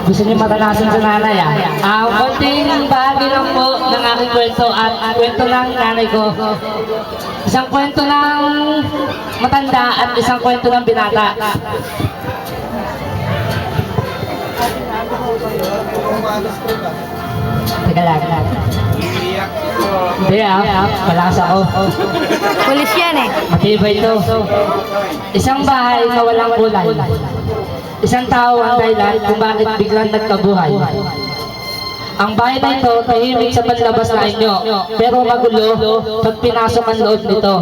Gusto niyo maranasan sa nanay konting bahagi lang po ng aking kwento at kwento ng nanay ko. Isang kwento ng matanda at isang kwento ng binata. Teka lang. Hindi malakas ako. Pulis yan eh. Matibay ito. Isang bahay na walang kulay. Isang tao ang dahilan kung bakit biglang nagkabuhay. Ang bahay na ito, tahimik sa panlabas na inyo, pero magulo pag pinasok ang loob nito.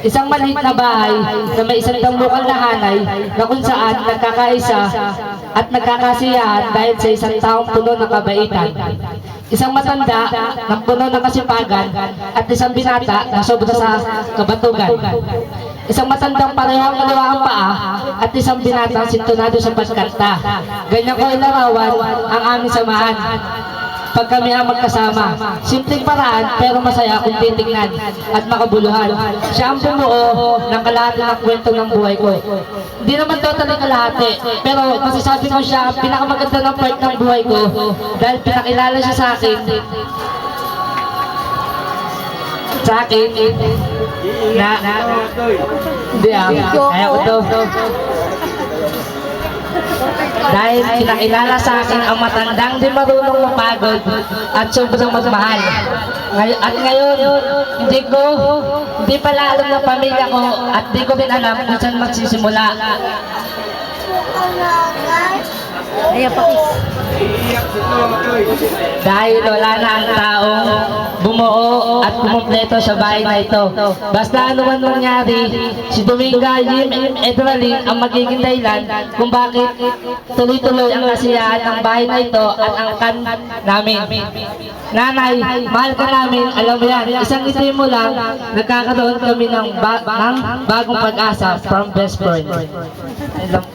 Isang maliit na bahay na may isang tambukang na hanay na kung saan nagkakaisa at nagkakasiyahan dahil sa isang taong puno ng kabaitan. Isang matanda ng puno ng kasipagan at isang binata na sobra sa kabatugan. Isang matandang parehong kaliwa ang paa at isang binatang sintonado sa pagkanta. Ganyan ko ilarawan ang aming samahan pag kami ang magkasama. Simpleng paraan pero masaya kung titignan at makabuluhan. Siya ang bumuo ng kalahati ng kwento ng buhay ko. Hindi naman totally kalahati, pero masasabi ko siya ang pinakamaganda ng part ng buhay ko dahil pinakilala siya sa akin. Kaya ko to. Dahil pinakilala sa akin ang matandang di marunong mapagod at sobrang magmahal. At ngayon, hindi pala alam ng pamilya ko at di ko rin alam kung saan magsisimula. Ayan, pakis. Dahil wala na ang taong bumuo at kumumpleto sa bahay na ito. Basta ano man mangyari, si Dominga Yim Edralin ang magiging dahilan kung bakit tuloy-tuloy ang kasiyahan ng bahay na ito at ang kan namin. Nanay, mahal ka namin, alam mo yan, isang ngiti mo lang, nagkakaroon kami ng bagong pag-asa from best friend.